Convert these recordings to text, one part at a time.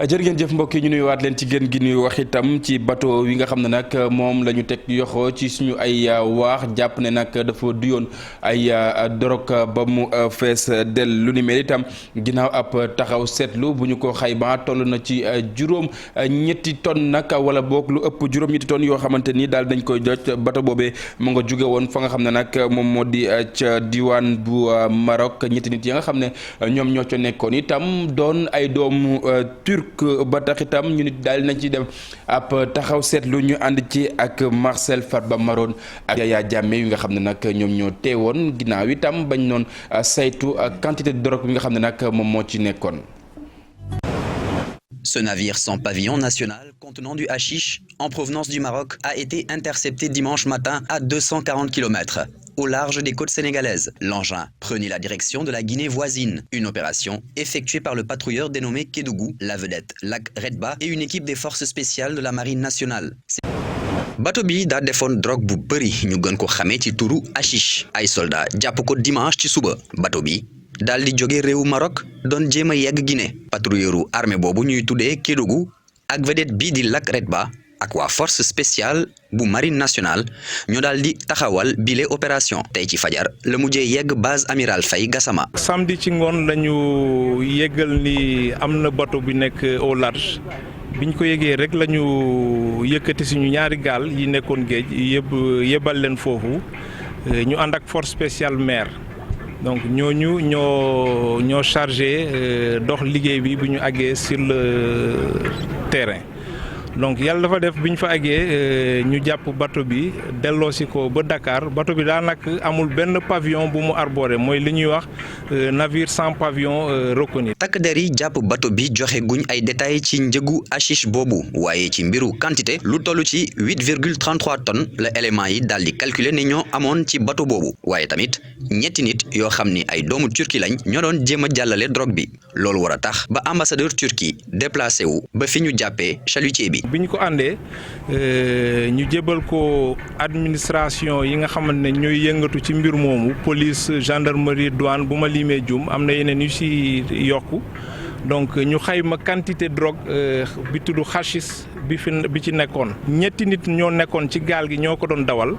jërë ngeen jëf mbokk yi ñu nuyuwaat leen ci gën gi ñuy wax itam ci bateau yi nga xam ne nag moom la ñu teg yoxo ci suñu ay waax jàpp ne nag dafa duyoon ay dorog ba mu fees del lu ni mel itam ginnaaw ab taxaw seetlu bu ñu ko xayma toll na ci juróom-ñetti tonnes nag wala boog lu ëpp juróom-ñetti tonnes yoo xamante ni daal dañ koy jot bateau boobee mu nga jóge woon fa nga xam ne nag moom moo di ca diwaan bu Maroc ñetti nit yi nga xam ne ñoom ñoo ca nekkoon itam doon ay doomu turc ba tax itam ñu nit daal nañ ci dem ab taxaw seetlu ñu ànd ci ak Marcel Farba Maron ak Yaya Jammeh yi nga xam ne nag ñoom ñoo teewoon ginnaaw itam bañ noon saytu quantité de drogue bi nga xam ne nag moom moo ci nekkoon. Ce navire sans pavillon national contenant du hashish en provenance du Maroc a été intercepté dimanche matin à 240 km au large des côtes sénégalaises. L'engin prenait la direction de la Guinée voisine. Une opération effectuée par le patrouilleur dénommé Kédougou, la vedette Lac Redba et une équipe des forces spéciales de la marine nationale. bateau bi daa defoon drogue bu bëri ñu gën ko xamee ci turu hashish ay soldats jàpp ko dimanche ci suba bateau bi daal di jóge réewu Maroc doon jéem a yegg Guinée patrouilleuru armée boobu ñuy tuddee Kédougou ak vedette bii di Lac Redba ak waa force spéciale bu marine nationale ñoo daal di taxawal bile opération tey ci fajar la mujjee yegg base amiral Faye Gassama. samedi ci ngoon lañu yeggal ni am na bateau bi nekk au large biñ ko yegee rek lañu yëkkati suñu ñaari gaal yi nekkoon géej yebal leen foofu ñu ànd ak force spéciale mer donc ñooñu ñoo chargé dox liggéey bi bu ñu àggee sur le terrain. donc yàlla dafa def bi ñu fa àggee ñu jàpp bateau bi delloosi ko ba Dakar bateau bi daanaka amul benn pavillon bu mu arboré mooy li ñuy wax navire sans pavillon reconnu. takk der yi jàpp bateau bi joxe guñ ay détails ci njëgu hashish boobu waaye ci mbiru quantité lu toll ci 8,33 tonnes la élément yi daal di calculer ne ñoo amoon ci bateau boobu waaye tamit ñetti nit yoo xam ni ay doomu Turquie lañ ñoo doon jéem a jàllale drogue bi loolu war a tax ba ambassadeur Turquie déplacé wu ba fi ñu jàppee chalutier bi. bi ñu ko àndee ñu jébal ko administration yi nga xamante ne ñooy yëngatu ci mbir moomu police gendarmerie douane bu ma limee jum am na yeneen yu ci yokku donc ñu xayma quantité drogue bi tudd hashish bi ci nekkoon ñetti nit ñoo nekkoon ci gaal gi ñoo ko doon dawal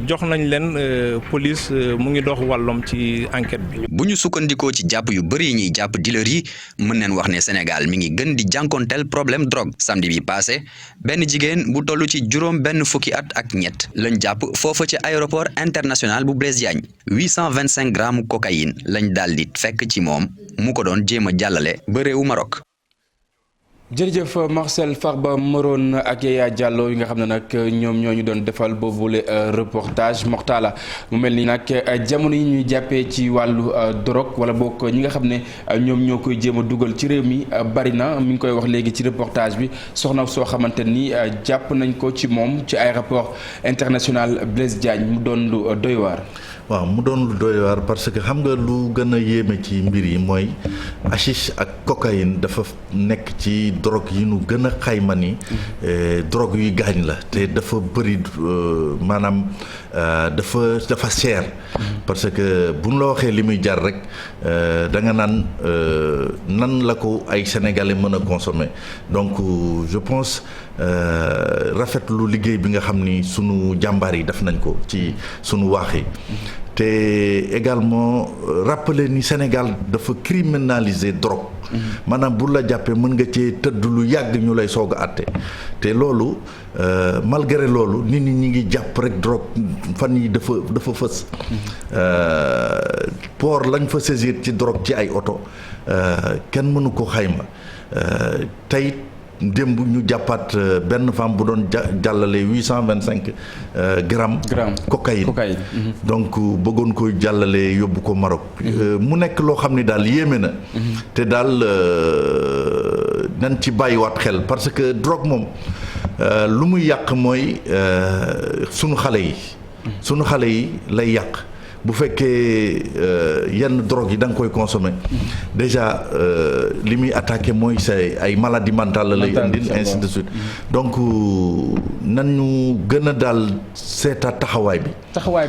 jox nañ leen police mu ngi dox wàllum ci enquête bi. bu ñu sukkandikoo ci jàpp yu bëri yi ñuy jàpp dealer yi mën neen wax ne Sénégal mi ngi gën di jànkonteel problème drogue samedi bi passé benn jigéen bu toll ci juróom benn fukki at ak ñett lañ jàpp foofa ci aéroport international bu Blaise Diagne 825 grammes cocaïne lañ daal di fekk ci moom mu ko doon jéem a jàllale ba réewu Maroc. jërëjëf Marcel Farba Maron ak Yaya Diallo yi nga xam ne nag ñoom ñoo ñu doon defal boobule reportage Moxtaala mu mel ni nag jamono yi ñuy jàppee ci wàllu drogue wala bokk ñi nga xam ne ñoom ñoo koy jéem a dugal ci réew mi bari na mi ngi koy wax léegi ci reportage bi soxna soo xamante ni jàpp nañ ko ci moom ci aéroport international Blaise Diagne mu doon lu doy waar. waaw mu doon lu doy waar parce que xam nga lu gën a yéeme ci mbir yi mooy hashish ak cocaïne dafa nekk ci drogue yi nu gën a xayma ni drogue yuy gaañ la te dafa bëri maanaam dafa cher parce que buñ la waxee li muy jar rek da nga naan nan la ko ay sénégalais mën a consommer donc je pense rafetlu liggéey bi nga xam ni sunu jàmbaar yi def nañ ko ci sunu waax yi te également rappeler ni Sénégal dafa criminaliser drogue maanaam bu la jàppee mën nga cee tëdd lu yàgg ñu lay soog a àtte te loolu malgré loolu nit ñi ñi ngi jàpp rek drogue fan yi dafa fës port lañ fa saisir ci drogue ci ay oto kenn mënu ko xayma tey démb ñu jàppaat benn femme bu doon jàllale 825 grammes cocaïne donc bëggoon koy jàllale yóbbu ko Maroc mu nekk loo xam ni daal yéeme na te daal nañ ci bàyyiwaat xel parce que drogue moom lu muy yàq mooy sunu xale yi lay yàq bu fekkee yenn drogue yi da nga koy consommer déjà li muy attaqué mooy say ay maladie mentale la lay indil ainsi de suite donc nañu gën a daal seetaat taxawaay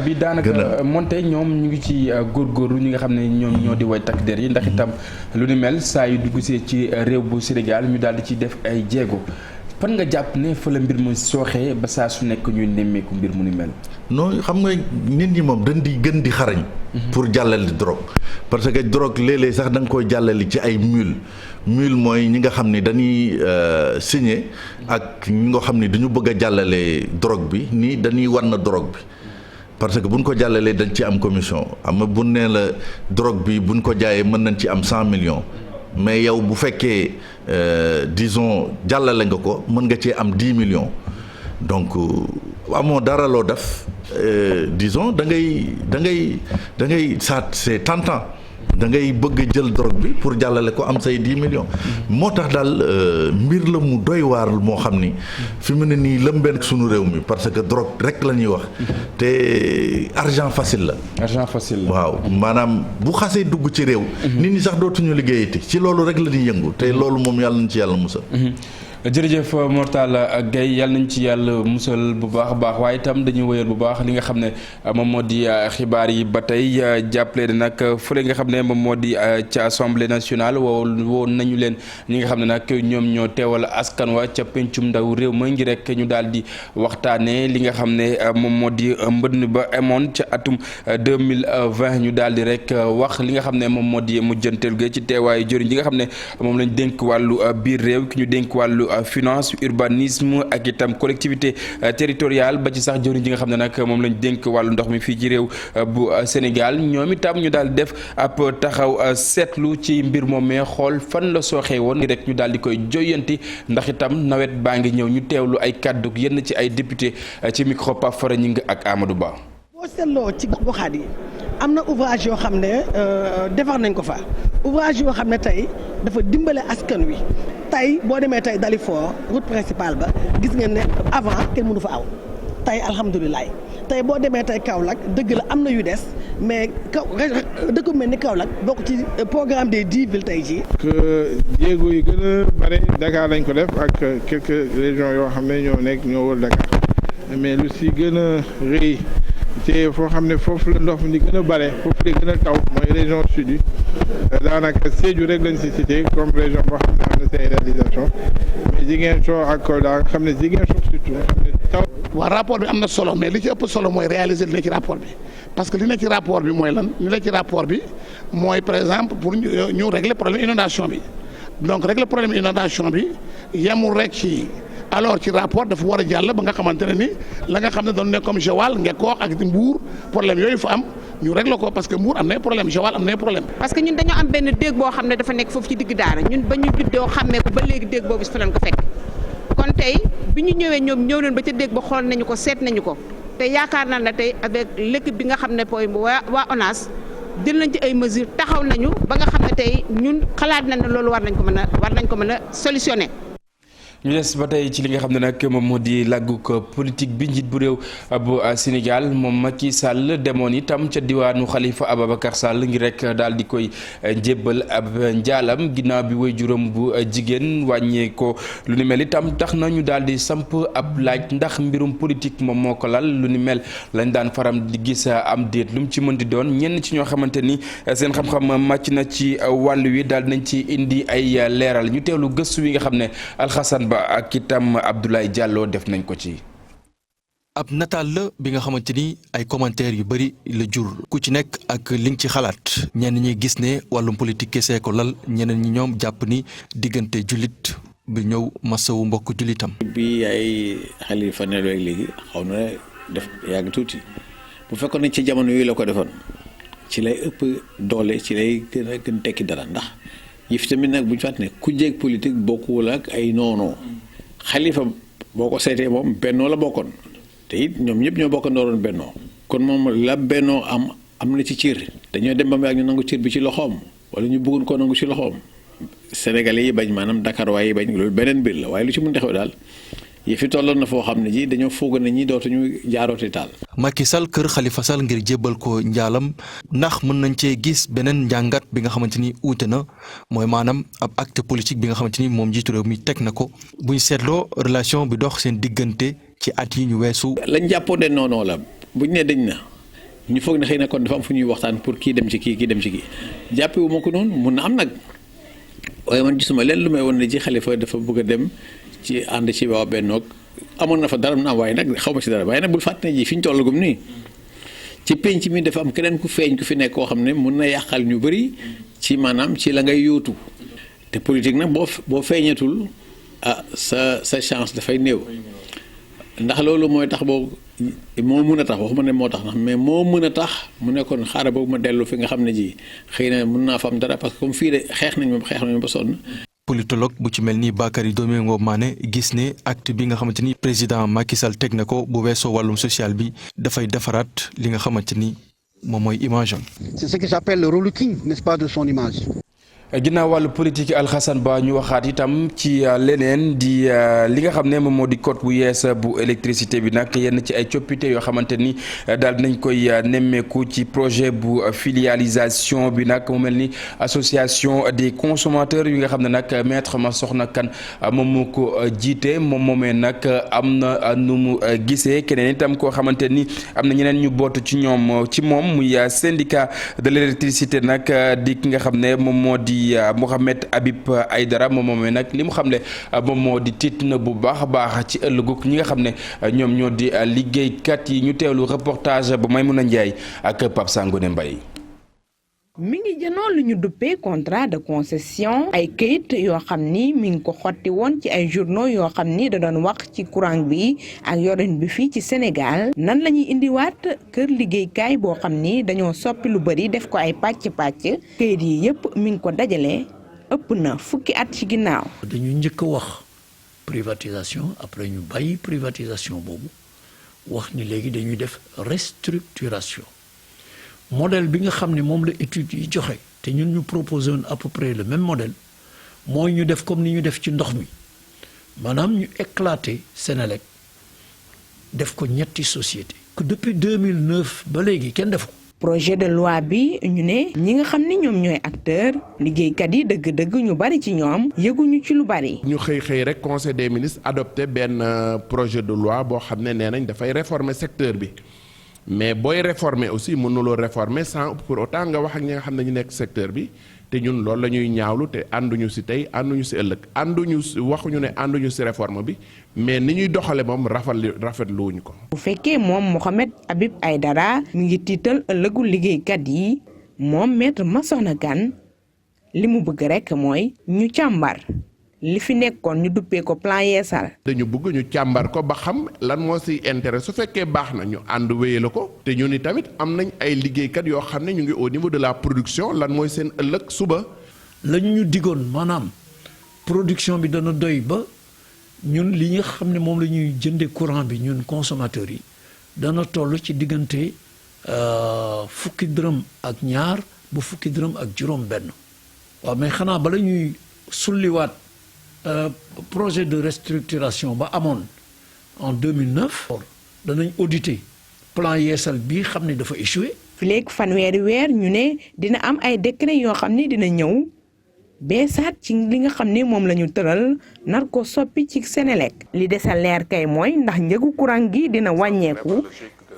bi daanaka monte ñoom ñu ngi ci góorgóorlu ñi nga xam ne ñoom ñoo di way takk der yi ndax itam lu ni mel saa yu dugg see ci réew bu Sénégal ñu daal di ci def ay jéego fan nga jàpp ne fa la mbir mu sooxee ba saa su nekk ñuy nemmeeku mbir mu ni mel. non xam nga nit ñi moom dañ di gën di xarañ. pour jàllale drogue parce que drogue léeg-léeg sax da nga koy jàllale ci ay mule mooy ñi nga xam ni dañuy signé ak ñi nga xam ni dañu bëgg a jàllale drogue bi nii dañuy wan na drogue bi. parce que buñ ko jàllalee dañ ci am commission am bu nee la drogue bi buñ ko jaayee mën nañ ci am 100 millions mais yow bu fekkee disons jàllale nga ko mën nga cee am 10 millions donc amoo dara loo def disons da ngay ça c'est tentant da ngay bëgg a jël drogue bi pour jàllale ko am say 10 millions moo tax daal mbir la mu doy waar moo xam ni fi mu ne nii lëmbeen sunu réew mi parce que drogue rek la ñuy wax te argent facile la. waaw maanaam bu xasee dugg ci réew. nit ñi sax dootuñu liggéeyati ci loolu rek la ñuy yëngu te loolu moom yàlla na ci yàlla musal. jërëjëf Mortalla Gueye yàlla nañ ci yàlla musal bu baax a baax waaye itam dañuy wëyal bu baax li nga xam ne moom moo di xibaar yi ba tey jàppale ne nag fële nga xam ne moom moo di ca assemblée nationale woo nañu leen ñi nga xam ne nag ñoom ñoo teewal askan wa ca pencum ndaw réew ma ngi rek ñu daal di waxtaanee li nga xam ne moom moo di mbënn ba amoon ca atum 2020 ñu daal di rek wax li nga xam ne moom moo di mujjantel ga ci teewaayu jëriñ li nga xam ne moom lañ dénk wàllu biir réew ki ñu dénk wàllu finance urbanisme ak itam collectivité territoriale ba ci sax jëwriñ ji nga xam ne nag moom lañ dénk wàllu ndox mi fii ci réew bu Sénégal ñoom itam ñu daal def ab taxaw seetlu ci mbir moomee xool fan la sooxee woon rek ñu daal di koy joyanti ndax itam nawet baa ngi ñëw ñu teewlu ay kàddu yenn ci ay député ci micro Pape Fara Ñing ak Amadou Ba. boo seetloo ci goxaat yi am na ouvrage yoo xam ne defar nañ ko fa ouvrage yoo xam ne tey dafa dimbale askan wi tey boo demee tey Dalifort route principale ba gis ngeen ne avant kenn mënu fa aw tey alhamdulilah tey boo demee tey Kaolack dëgg la am na yu des mais dëkk mel ni Kaolack bokk ci programme des 10 villes tey jii. que jéego yi gën a bare Dakar lañ ko def ak quelques régions yoo xam ne ñoo wër Dakar mais lu si gën a rëy te foo xam ne foofu la ndox mi di gën a bare foofu la gën a taw mooy région sud yi daanaka Sédhiou rek lañ si cité comme région boo xam ne am na say réalisation mais Ziguinchor ak Kolda nga xam ne Ziguinchor surtout nga xam ne taw. waaw rapport bi am na solo mais li ci ëpp solo mooy réaliser li ne ci rapport bi parce que li ne ci rapport bi mooy lan li ne ci rapport bi mooy par exemple pour ñu régler problème inondation bi donc régler problème inondation bi yemul rek ci. alors ci rapport dafa war a jàll ba nga xamante ne ni la nga xam ne doon ne comme Joal Ngekoox ak Mbour problème yooyu fa am ñu réglé ko parce que Mbour am nay problème Joal am nay problème. parce que ñun dañoo am benn déeg boo xam ne dafa nekk foofu ci digg daara ñun ba ñu juddoo xàmmee ko ba léegi déeg boobu si fa lañ ko fekk kon tey bi ñu ñëwee ñoom ñëw nañ ba ca déeg ba xool nañu ko seet nañu ko te yaakaar naa ne tey avec l'équipe bi nga xam ne pooy waa ONAS jël nañ ci ay mesures taxaw nañu ba nga xam ne tey ñun xalaat nañ ne loolu war nañ ko mën a solutionner. ñu des ba tey ci li nga xam ne nag moom moo di làggug politique bi njiit bu réew bu Sénégal moom Macky Sall demoon itam ca diwaanu Khalifa Ababacar Sall ngir rek daal di koy njébbal ab njaalam ginnaaw bi waajuram bu jigéen wàññee ko lu ni mel itam tax na ñu daal di samp ab laaj ndax mbirum politique moom moo ko lal lu ni mel lañ daan faram di gis am déet lu mu ci mën di doon ñenn ci ñoo xamante ni seen xam-xam màcc na ci wàll wi daal nañ ci indi ay leeral ñu teewlu gëstu wi nga xam ne Alxasan Ba ak itam Abdoulaye Diallo def nañ ko ci. ab nataal la bi nga xamante ni ay commentaires yu bari la jur ku ci nekk ak li nga ci xalaat ñenn ñi gis ne wàllum politique kese ko lal ñeneen ñi ñoom jàpp ni diggante jullit bi ñëw masawu mbokk jullitam. bi ay Xalifa ne léegi xaw na def yàgg tuuti bu fekkoon ne ci jamono yooyu la ko defoon ci lay ëpp doole ci lay gën tekki dara ndax yëf tamit nag bu ñu fàtte ne ku jéeg politique bokkuwul ak ay noonoo Xalifa boo ko seetee moom bennoo la bokkoon te it ñoom ñëpp ñoo bokkoon dooroon bennoo kon moom la bennoo am na ci cër dañoo dem ba mu ak ñu nangu cër bi ci loxoom wala ñu bëggoon koo nangu ci loxoom Sénégalais yi bañ maanaam Dakar waaye yi bañ loolu beneen mbir la waaye lu ci mën taxaw daal yi fi tolloon na foo xam ne ji dañoo foog na ñi dootuñu jaarooti taal. Macky Sall kër Khalifa Sall ngir jébbal ko njaalam ndax mën nañ cee gis beneen njàngat bi nga xamante ni uute na mooy maanaam ab acte politique bi nga xamante ni moom jiitu réew mi teg na ko buñ seetloo relation bi dox seen diggante ci at yi ñu weesu. lañ jàppoo de noonu la buñ ne dañ na ñu foog ne xëy na kon dafa am fu ñuy waxtaan pour kii dem ci kii dem ci kii jàppee wu ma ko noonu mun na am nag waaye man gisuma leen lu may wan ne ci Khalifa dafa bëgg a dem ci ànd ci waa Benno amoon na fa dara na am waaye nag xaw ma ci dara waaye nag bul fàtte ne ji fi ñu tollagum nii ci penc mi dafa am keneen ku feeñ ku fi nekk koo xam ne mun na yàqal ñu bëri ci maanaam ci la ngay yóotu te politique nag boo feeñatul sa chance dafay néew ndax loolu mooy tax moo mën a tax waxuma ne moo tax ndax mais moo mën a tax mu nekkoon xaaral boobu ma dellu fi nga xam ne ji xëy na mun naa fa am dara parce que comme fii de xeex nañ ba sonn. politologue bu ci mel ni Bakary Domingo Mané gis ne acte bi nga xamante ni président Macky Sall teg na ko bu weesoo wàllum social bi dafay defaraat li nga xamante ni moom mooy image am. C'est ce que j'appelle le relooking, n'est-ce pas, de son image. ginnaaw wàllu politique Alhassane Ba ñu waxaat itam ci leneen di li nga xam ne moom moo di code bu yees bu électricité bi nag yenn ci ay coppite yoo xamante ni daal dinañ koy nemmeeku ci projet bu filialisation bi nag mu mel ni association des consommateurs yi nga xam ne nag maître Massokhna Kane moom moo ko jiite moom moomee nag am na nu mu gisee keneen itam koo xamante ni am na ñeneen ñu bootu ci moom muy syndicat de l'électricité nag di ki nga xam ne moom moo di Mohamed Habib Aïdara moom moomee nag li mu xam ne moom moo di tiit na bu baax a baax ci ëllëgug ñi nga xam ne ñoom ñoo di liggéeykat yi ñu teewlu reportage bu Maymouna Ndiaye ak Pape Sangone Mbaye. mi ngi jënoon lu ñu duppee contrat de concession ay këyit yoo xam ni mi ngi ko xotti woon ci ay journaux yoo xam ni da doon wax ci courant bi ak yorin bi fii ci Sénégal nan la ñuy indiwaat kër liggéeykaay boo xam ni dañoo soppi lu bari def ko ay pàcc-pàcc këyit yi yépp mi ngi ko dajale ëpp na fukki at ci ginnaaw. dañu njëkk a wax privatisation après ñu bàyyi privatisation boobu wax ni léegi dañuy def restructuration. modèle bi nga xam ne moom la étude yi joxe te ñun ñu proposé woon à peu près le même modèle mooy ñu def comme ni ñu def ci ndox mi maanaam ñu éclater Sénélec def ko ñetti société que depuis 2009 ba léegi kenn def ko. projet de loi bi ñu ne ñi nga xam ne ñoom ñooy acteur liggéeykat yi dëgg-dëgg ñu bari ci ñoom yëguñu ci lu bari. ñu xëy rek conseil des ministres adopté benn projet de loi boo xam ne nee nañ dafay réformer secteur bi. mais booy réformer aussi mënuloo réformer sans pour autant nga wax ak ñi nga xam ne ñu nekk secteur bi te ñun loolu la ñuy ñaawlu te ànduñu ci tey ànduñu ci ëllëg waxuñu ne ànduñu ci réforme bi mais ni ñuy doxale moom rafetluwuñu ko. bu fekkee moom Mohamed Habib Aïdara mi ngi tiital ëllëgu liggéeykat yi moom maître Massokhna Kane li mu bëgg rekk mooy ñu càmbar li fi nekkoon ñu duppee ko plan yeesal. dañu bëgg ñu càmbar ko ba xam lan moo ci intérêt su fekkee baax na ñu ànd wéyale ko te ñu ni tamit am nañ ay liggéeykat yoo xam ne ñu ngi au niveau de la production lan mooy seen ëllëg suba. la ñu digoon maanaam production bi dana doy ba ñun li nga xam ne moom la ñuy jëndee courant bi ñun consommateurs yi dana toll ci diggante fukki dërëm ak ñaar ba fukki dërëm ak juróom benn waaw mais xanaa bala ñuy sulliwaat projet de restructuration ba amoon en 2009 danañ auditer plan yeesal bii xam ne dafa échoué. fileeg fanweeri weer ñu ne dina am ay décret yoo xam ne dina ñëw beesaat ci li nga xam ne moom la ñu tëral nar ko soppi ci Sénélec. li des a leer kay mooy ndax njëgu courant gi dina wàññeeku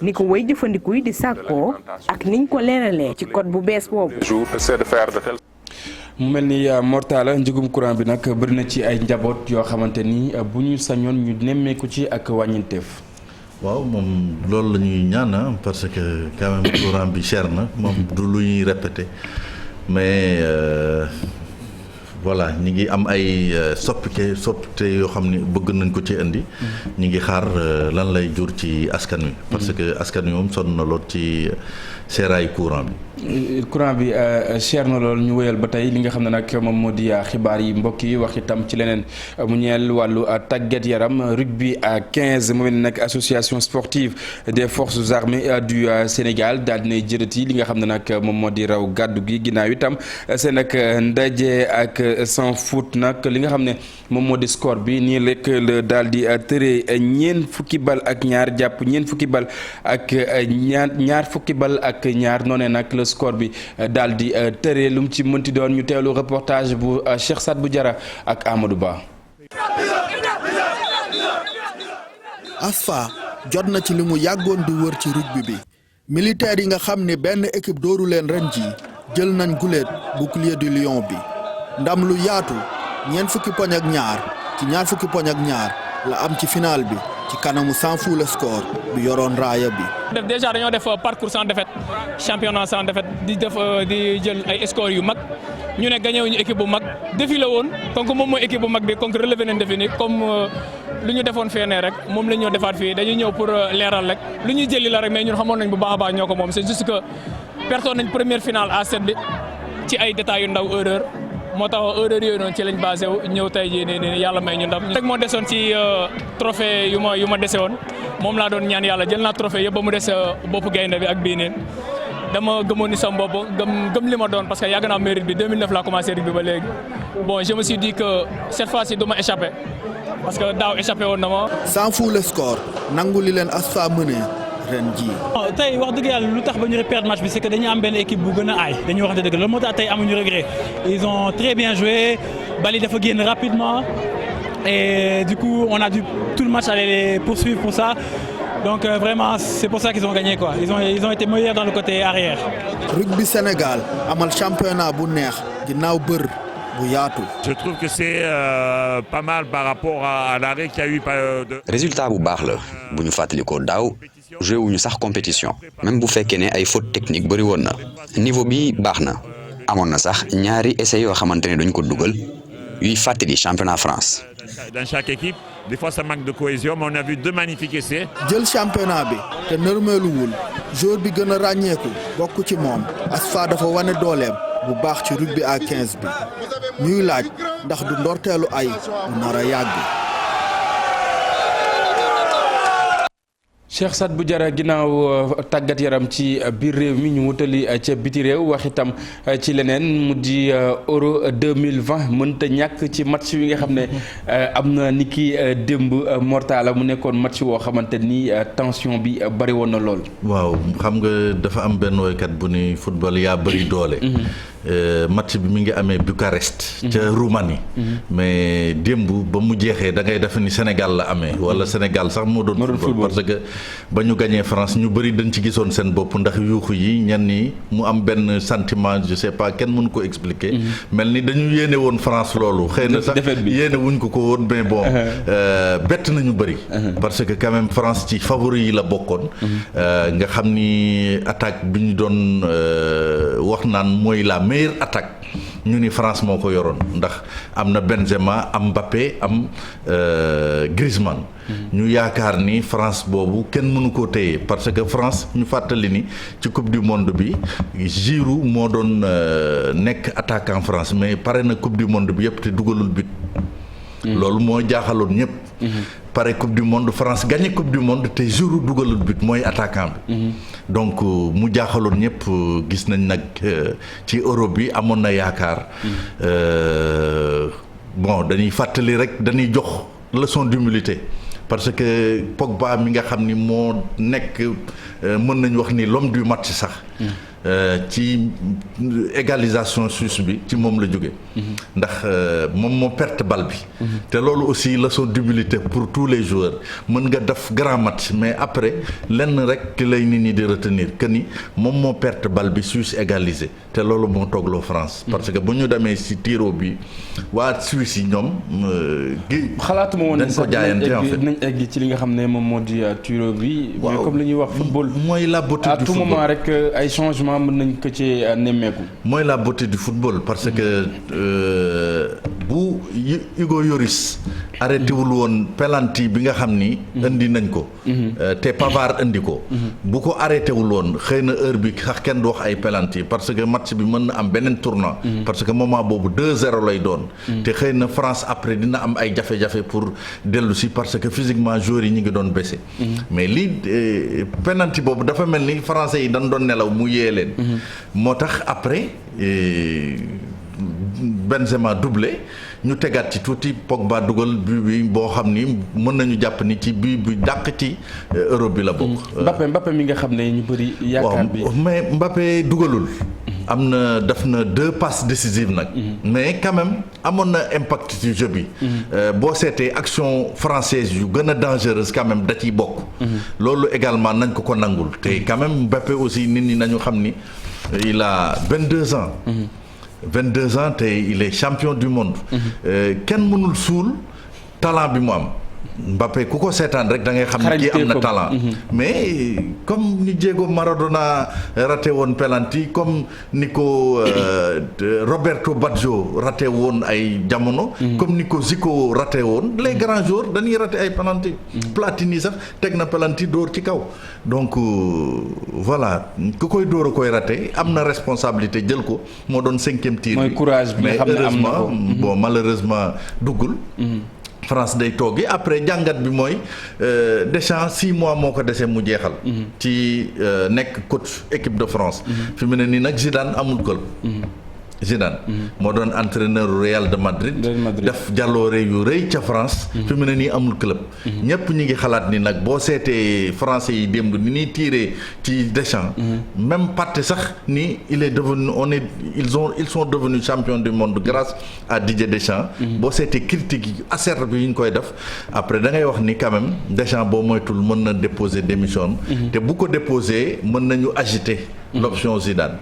ni ko way jëfandiku yi di sàkkoo ak niñ ko leeralee ci code bu bees boobu. mu mel ni Mortala njëgum courant bi nag bëri na ci ay njaboot yoo xamante ni bu ñu sañoon ñu nemmeeku ci ak wàññinteef. waaw moom loolu la ñuy ñaan parce que quand même courant bi cher na moom du lu ñuy répété mais voilà ñi ngi am ay soppite yoo xam ne bëgg nañ ko ci indi. ñi ngi xaar lan lay jur ci askan wi. parce que askan wi moom sonn na lool ci seeraayu courant bi. courant bi cher na lool ñu wéyal ba tey li nga xam ne nag moom moo di xibaar yi mbokk yi wax itam ci leneen mu ñeel wàllu tàggat yaram rugby à 15 mu mel ne nag association sportive des forces armées du Sénégal daal dinay jërëti li nga xam ne nag moom moo di raw gàddu gi ginnaaw itam seen ak ndaje ak sans foot nag li nga xam ne moom moo di score bi nii rek la daal di tëree ñeent fukki bal ak ñaar jàpp ñeent fukki bal ak ñaar fukki bal ak ñaar noonee nag la score bi daal di tëree lu mu ci mënti doon ñu teewlu reportage bu Cheikh Sadbou Diarra ak Amadou Ba. ASFA jot na ci li mu yàggoon di wër ci rugby bi militaires yi nga xam ne benn équipe dooru leen ren ji jël nañ guléet bouclier du lion bi ndam lu yaatu ñeent fukki poñ ak ñaar ci ñaar fukki poñ ak ñaar la am ci final bi ci kanamu sans fou le score bi yoroon raaya bi. déjà dañoo def parcours sans défaite championnat sans défaite di jël ay score yu mag ñu ne gagné wuñu équipe bu mag défi la woon donc moom mooy équipe bu mag bi donc relevé nañ défi ni comme lu ñu defoon feenee rek moom la ñu ñëw defaat fii dañuy ñëw pour leeral rek lu ñuy jëli la rek mais ñun xamoon nañ bu baax a baax ñoo ko moom c'est juste que pertoon nañ première finale à 7 bi ci ay détails yu ndaw erreur. moo tax erreur yooyu noonu ci lañ basé wu ñëw tey jii nii yàlla may ñu ndam rek moo desoon ci trophée yu ma dese woon moom laa doon ñaan yàlla jël naa trophée yëpp ba mu des boppu gaynde bi ak bii nii dama gëmoon ni sama bopp gëm li ma doon parce que yàgg naa mérite bi 2009 laa commencé rugby ba léegi bon je me suis dit que cette fois-ci du ma échappé parce que daaw échappé woon na ma. sans fou le score nangu li leen ASFA mënee ren jii. tey wax dëgg yàlla lu tax ba ñu perdre match bi c'est que dañu am benn équipe bu gën a aay dañuy waxante dëgg loolu moo tax tey amuñu regret ils ont très bien joué bali dafa génn rapidement et du coup on a dû tout le match aller les poursuivre pour ça donc vraiment c'est pour ça qu'ils ont gagné quoi ils ont été meilleurs dans le côté arrière. rugby Sénégal amal championnat bu neex ginnaaw bër bu yaatu. je trouve que c'est pas mal par rapport à l'arrêt qu'il y a eu de. résultat bu baax la bu ñu fàttali ko daaw. joué wuñu sax compétition même bu fekkee ne ay faute technique bëri woon na niveau bi baax na amoon na sax ñaari essais yoo xamante ne dañ ko dugal yuy fàttali championnat France. dans chaque équipe des fois ça manque de cohésion mais on a vu deux magnifiques essais. jël championnat bi te nërmeeluwul joueur bi gën a ràññeeku bokk ci moom ASFA dafa wane dooleem bu baax ci rugby à 15 bi ñuy laaj ndax du ndorteelu ay bu nar a yàgg. Cheikh Sadbou Diarra ginnaaw tàggat yaram ci biir réew mi ñu wutali ca biti réew wax itam ci leneen mu di Euro 2020 mënta ñàkk ci match yi nga xam ne am na ni ki démb Mortala mu nekkoon match woo xamante ni tension bi bari woon na lool. waaw xam nga dafa am benn woykat bu ni football yaa bëri doole. match bi mi ngi amee Bucarest. ca Roumanie. mais démb ba mu jeexee da ngay def ni Sénégal la amee. wala Sénégal sax moo doon football parce que ba ñu gañee France ñu bëri dañ ci gisoon seen bopp ndax yuuxu yi ñenn ñi mu am benn sentiment je sais pas kenn mënu ko expliquer. mel ni dañu yéene woon France loolu. xëy na sax yéene wuñ ko woon mais bon bett nañu bëri. parce que quand même France ci favori yi la bokkoon. nga xam ni attaque bi ñu doon wax naan mooy la meilleure attaque ñu ni France moo ko yoroon ndax am na Benzema am Mbappé am Griezmann. ñu yaakaar ni France boobu kenn mënu koo téye parce que France ñu fàttali ni ci coupe du monde bi Giroud moo doon nekk attaquant France mais pare na coupe du monde bi yëpp te dugalul but. loolu moo jaaxaloon ñëpp. pare coupe du monde France gagné coupe du monde te Giroud dugalul but mooy attaquant bi. donc mu jaaxaloon ñëpp gis nañ nag ci Europe bi amoon na yaakaar. bon dañuy fàttali rek dañuy jox leçon d'humilité parce que Pogba mi nga xam ni moo nekk mën nañu wax ni l'homme du match sax. ci égalisation Suisse bi ci moom la jóge ndax moom moo perte balle bi. te loolu aussi leçon d'humilité pour tous les joueurs mën nga def grand match mais après lenn rek ki lay nit ñi di retenir que ni moom moo perte balle bi Suisse égalisé te loolu moo toogloo France. parce que bu ñu demee si tiro bi waa Suisse yi ñoom. xalaatuma woon dañ ko jaayante en fait dinañ egg ci li nga xam ne moom moo di tiro bi. mais comme li ñuy wax football. mooy la beauté du football à tout moment rek ay changement mën nañ ko ci nemmeeku. mooy la beauté du football parce que bu Hugo Lloris arrêté wul woon penalty bi nga xam ni indi nañ ko te Pavard indi ko bu ko arrêté wul woon xëy na heure bi sax kenn du wax ay penalty parce que match bi mën na am beneen tournant parce que moment boobu 2-0 lay doon te xëy na France après dina am ay jafe-jafe pour dellu si parce que physiquement joueurs yi ñu ngi doon baissé mais lii penalty boobu dafa mel ni français yi dañ doon nelaw mu yee leen moo tax après Benzema doublé ñu tegaat ci tuuti Pogba dugal bi boo xam ni mën nañu jàpp ni ci bi dàq ci Europe bi la bokk. Mbappé mi nga xam ne ñu bëri yaakaar bi mais Mbappé dugalul. def na 2 passes décisives nag. mais quand même amoon na impact ci jeu bi. boo seetee action française yu gën a dangereuse quand même da ciy bokk. loolu également nañ ko nangul te quand même Mbappé aussi nit ñi nañu xam ni il a 22 ans. 22 ans te il est champion du monde. kenn mënul suul talent bi mu am. Mbappé ku ko seetaan rek da ngay xam ne kii am na talent mais comme ni Diego Maradona raté woon penalty comme ni ko Roberto Baggio raté woon ay jamono comme ni ko Zico raté woon les grands joueurs dañuy raté ay penalty Platini sax teg na penalty dóor ci kaw donc voilà ku koy dóor a koy raté am na responsabilité jël ko moo doon 5e tir mooy courage bi nga xam ne am na ko bon malheureusement duggul France day toogi après jàngat bi mooy Deschamps 6 mois moo ko desee mu jeexal ci nekk coach équipe de France fi mu ne nii nag Zidane amul club Zidane moo doon entraîneur Real de Madrid def jàlloore yu rëy ca France fi mu ne nii amul club ñëpp ñi ngi xalaat ni nag boo seetee français yi démb ni ñuy tiré ci Deschamps même parti sax ni il est devenu ils sont devenus champions du monde grâce à Didier Deschamps boo seetee critique yi acerbe bi ñu koy def après da ngay wax ni quand même Deschamps boo moytul mën na déposer démission te bu ko déposer mën nañu agiter l'option Zidane.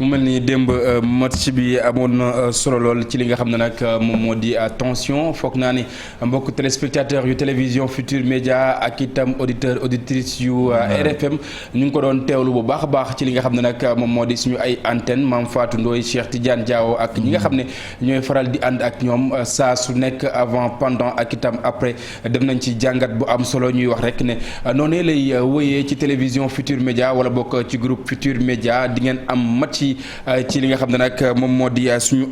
mu mel ni démb match bi amoon na solo lool ci li nga xam ne nag moom moo di tension foog naa ni mbokk téléspectateurs yu télévision Futur Média ak itam auditrices yu RFM ñu ngi ko doon teewlu bu baax a baax ci li nga xam ne nag moom moo di suñu ay antenne Mame Fatou Ndoye Cheikh Tidiane Diawo ak ñi nga xam ne ñooy faral di ànd ak ñoom saa su nekk avant pendant ak itam après dem nañ ci jàngat bu am solo ñuy wax rek ne noonu lay wëyee ci télévision Futur Média wala bokk ci groupe Futur Média di ngeen am match yi ci li nga xam ne nag moom moo di suñu